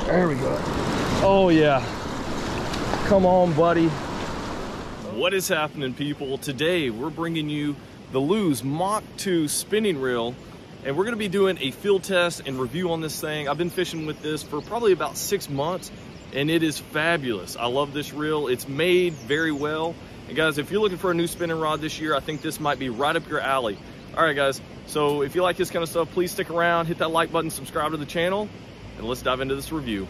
There we go. Oh yeah. Come on, buddy. What is happening, people? Today we're bringing you the Lews Mach 2 spinning reel, and we're going to be doing a field test and review on this thing. I've been fishing with this for probably about 6 months, and it is fabulous. I love this reel. It's made very well. And guys, if you're looking for a new spinning rod this year, I think this might be right up your alley. All right, guys. So if you like this kind of stuff, please stick around, hit that like button, subscribe to the channel, and let's dive into this review.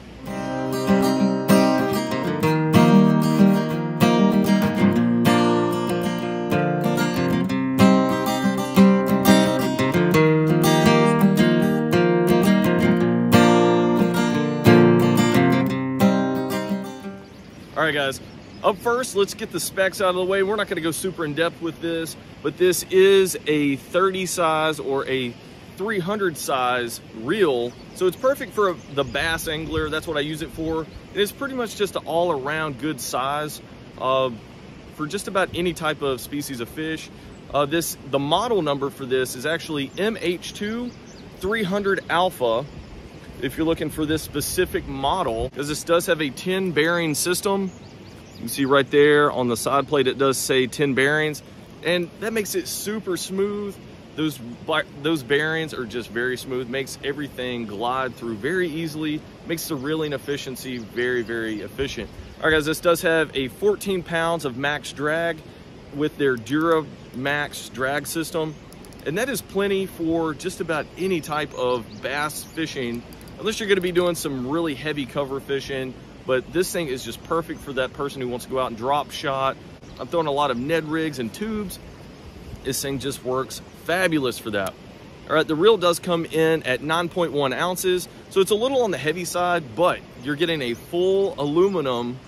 All right, guys, up first, let's get the specs out of the way. We're not going to go super in depth with this, but this is a 30 size or a 300 size reel. So it's perfect for the bass angler. That's what I use it for. It's pretty much just an all around good size for just about any type of species of fish. The model number for this is actually MH2 300 Alpha. If you're looking for this specific model, because this does have a 10 bearing system. You can see right there on the side plate, it does say 10 bearings, and that makes it super smooth. Those bearings are just very smooth, makes everything glide through very easily, makes the reeling efficiency very, very efficient. All right, guys, this does have a 14 pounds of max drag with their Dura Max drag system, and that is plenty for just about any type of bass fishing, unless you're going to be doing some really heavy cover fishing. But this thing is just perfect for that person who wants to go out and drop shot. I'm throwing a lot of Ned rigs and tubes. This thing just works fabulous for that. All right, the reel does come in at 9.1 ounces, so it's a little on the heavy side, but you're getting a full aluminum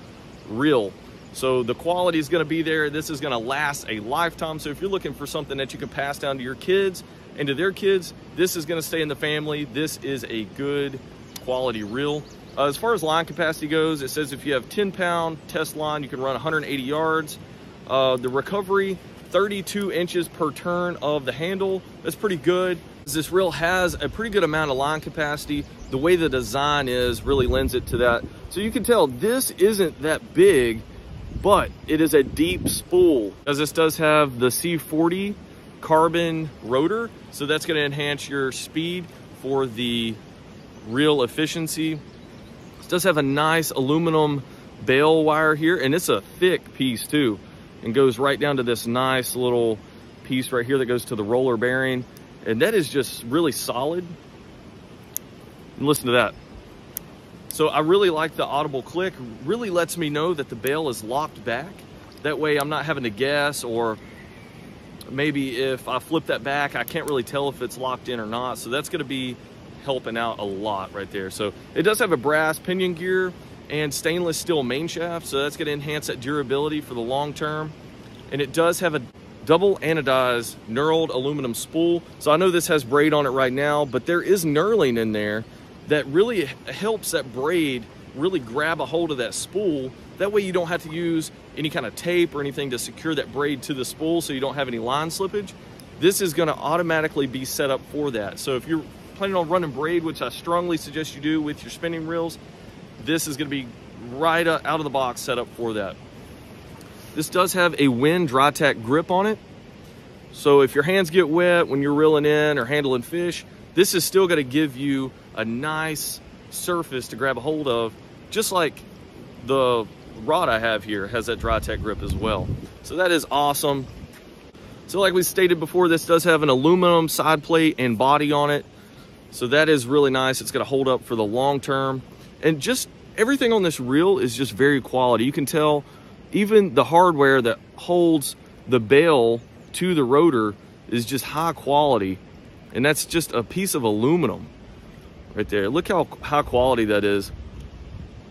reel. So the quality is going to be there. This is going to last a lifetime. So if you're looking for something that you can pass down to your kids and to their kids, this is going to stay in the family. This is a good quality reel. As far as line capacity goes, it says if you have 10-pound test line, you can run 180 yards. The recovery, 32 inches per turn of the handle. That's pretty good. This reel has a pretty good amount of line capacity. The way the design is really lends it to that. So you can tell this isn't that big, but it is a deep spool, as this does have the C40 carbon rotor. So that's going to enhance your speed for the reel efficiency. It does have a nice aluminum bail wire here, and it's a thick piece too, and goes right down to this nice little piece right here that goes to the roller bearing, and that is just really solid. And listen to that. So I really like the audible click. Really lets me know that the bail is locked back. That way I'm not having to guess, or maybe if I flip that back, I can't really tell if it's locked in or not. So that's going to be helping out a lot right there. So it does have a brass pinion gear and stainless steel main shaft, so that's going to enhance that durability for the long term. And it does have a double anodized knurled aluminum spool. So I know this has braid on it right now, but there is knurling in there that really helps that braid really grab a hold of that spool. That way you don't have to use any kind of tape or anything to secure that braid to the spool, so you don't have any line slippage. This is going to automatically be set up for that. So if you're planning on running braid, which I strongly suggest you do with your spinning reels, this is going to be right out of the box set up for that. This does have a wind dry tack grip on it. So if your hands get wet when you're reeling in or handling fish, this is still going to give you a nice surface to grab a hold of, just like the rod I have here has that dry tack grip as well. So that is awesome. So like we stated before, this does have an aluminum side plate and body on it. So that is really nice. It's going to hold up for the long term. And just everything on this reel is just very quality. You can tell even the hardware that holds the bail to the rotor is just high quality. And that's just a piece of aluminum right there. Look how high quality that is.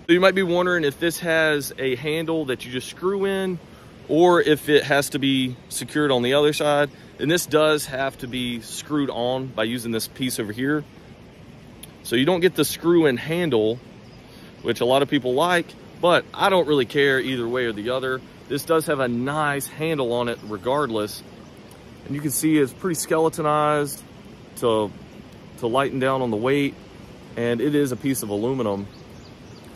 So you might be wondering if this has a handle that you just screw in, or if it has to be secured on the other side. And this does have to be screwed on by using this piece over here. So you don't get the screw-in handle, which a lot of people like, but I don't really care either way or the other. This does have a nice handle on it regardless. And you can see it's pretty skeletonized to lighten down on the weight. And it is a piece of aluminum.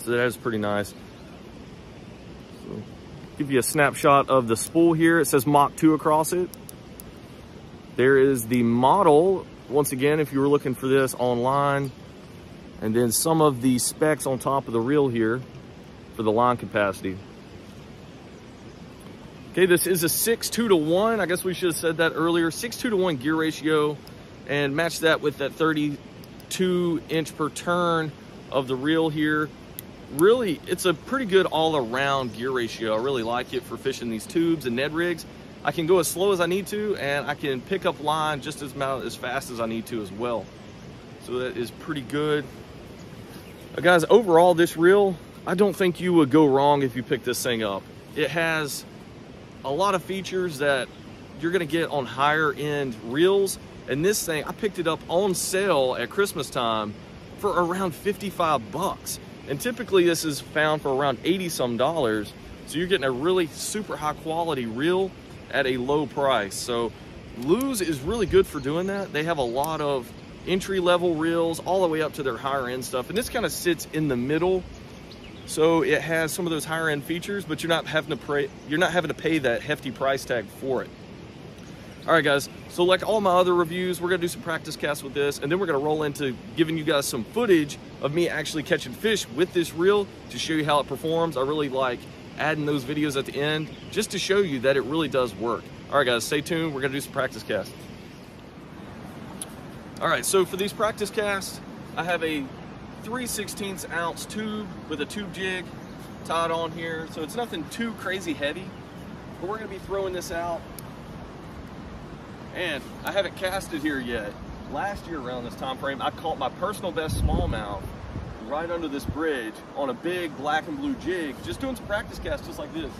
So that is pretty nice. So, give you a snapshot of the spool here. It says Mach 2 across it. There is the model, once again, if you were looking for this online. And then some of the specs on top of the reel here for the line capacity. Okay, this is a 6:2 to 1. I guess we should have said that earlier. 6:2 to 1 gear ratio, and match that with that 32 inch per turn of the reel here. Really, it's a pretty good all-around gear ratio. I really like it for fishing these tubes and Ned rigs. I can go as slow as I need to, and I can pick up line just as fast as I need to as well. So that is pretty good. Guys, overall, this reel, I don't think you would go wrong if you pick this thing up. It has a lot of features that you're gonna get on higher end reels. And this thing, I picked it up on sale at Christmas time for around 55 bucks. And typically this is found for around 80 some dollars. So you're getting a really super high quality reel at a low price. So Lews is really good for doing that. They have a lot of entry level reels all the way up to their higher end stuff. And this kind of sits in the middle. So it has some of those higher end features, but you're not having to pay that hefty price tag for it. All right, guys, so like all my other reviews, we're gonna do some practice casts with this, and then we're gonna roll into giving you guys some footage of me actually catching fish with this reel to show you how it performs. I really like adding those videos at the end just to show you that it really does work. All right, guys, stay tuned. We're gonna do some practice casts. All right, so for these practice casts, I have a 3/16 ounce tube with a tube jig tied on here. So it's nothing too crazy heavy, but we're gonna be throwing this out. And I haven't casted here yet. Last year around this time frame, I caught my personal best smallmouth right under this bridge on a big black and blue jig, just doing some practice casts just like this.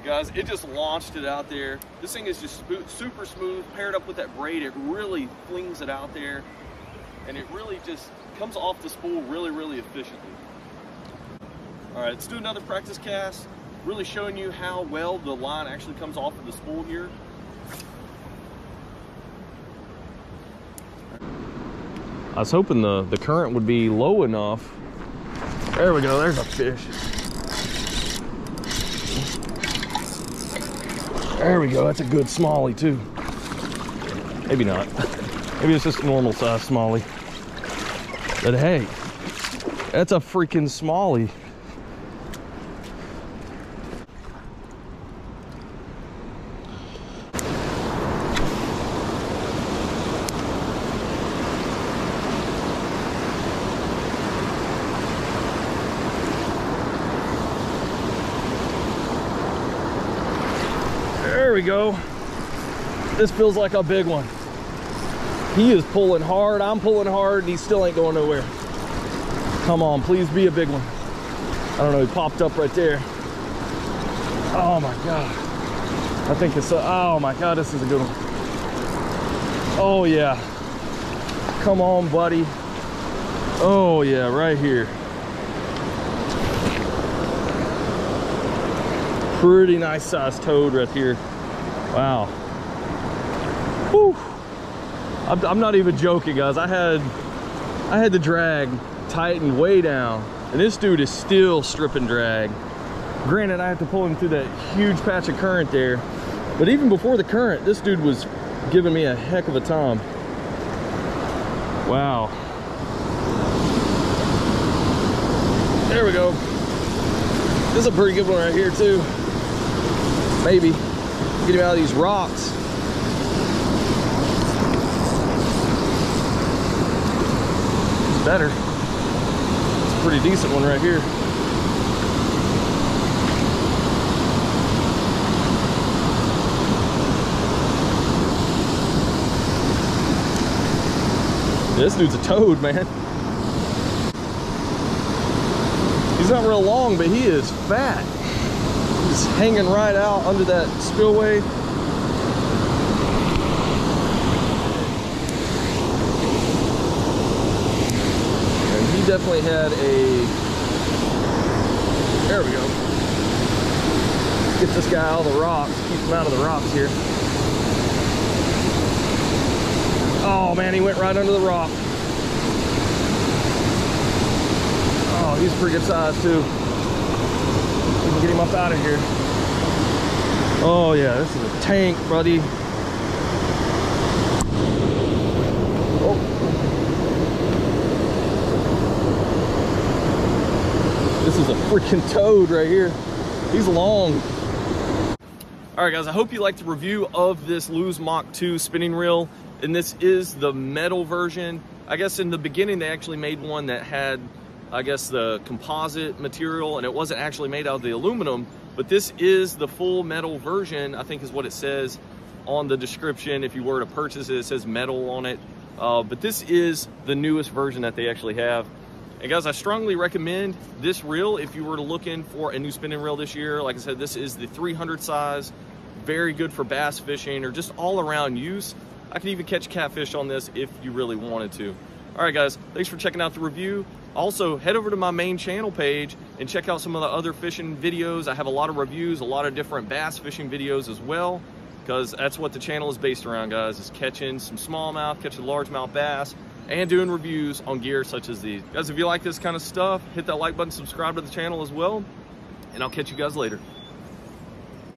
Guys, it just launched it out there. This thing is just super smooth, paired up with that braid. It really flings it out there, and it really just comes off the spool really efficiently. All right, let's do another practice cast, really showing you how well the line actually comes off of the spool here. I was hoping the current would be low enough. There we go, there's a fish. There we go, that's a good smallie too. Maybe not. Maybe it's just a normal size smallie. But hey, that's a freaking smallie. There we go. This feels like a big one. He is pulling hard, I'm pulling hard, and he still ain't going nowhere. Come on, please be a big one. I don't know, he popped up right there. Oh my God. I think it's, oh my God, this is a good one. Oh yeah. Come on, buddy. Oh yeah, right here. Pretty nice sized toad right here. Wow. Whew. I'm not even joking, guys. I had the drag tightened way down, and this dude is still stripping drag. Granted, I had to pull him through that huge patch of current there, but even before the current, this dude was giving me a heck of a time. Wow. There we go. This is a pretty good one right here too. Maybe get him out of these rocks. It's better. It's a pretty decent one right here. This dude's a toad, man. He's not real long, but he is fat. He's hanging right out under that spillway. And he definitely had a, there we go. Get this guy out of the rocks, keep him out of the rocks here. Oh man, he went right under the rock. He's pretty good size too. We can get him up out of here. Oh yeah, this is a tank, buddy. Oh. This is a freaking toad right here. He's long. All right, guys, I hope you liked the review of this Lews Mach 2 spinning reel. And this is the metal version. I guess in the beginning, they actually made one that had, I guess, the composite material, and it wasn't actually made out of the aluminum, but this is the full metal version, I think is what it says on the description. If you were to purchase it, it says metal on it. But this is the newest version that they actually have. And guys, I strongly recommend this reel if you were looking for a new spinning reel this year. Like I said, this is the 300 size, very good for bass fishing or just all around use. I could even catch catfish on this if you really wanted to. All right, guys, thanks for checking out the review. Also, head over to my main channel page and check out some of the other fishing videos. I have a lot of reviews, a lot of different bass fishing videos as well, because that's what the channel is based around, guys, is catching some smallmouth, catching largemouth bass, and doing reviews on gear such as these. Guys, if you like this kind of stuff, hit that like button, subscribe to the channel as well, and I'll catch you guys later.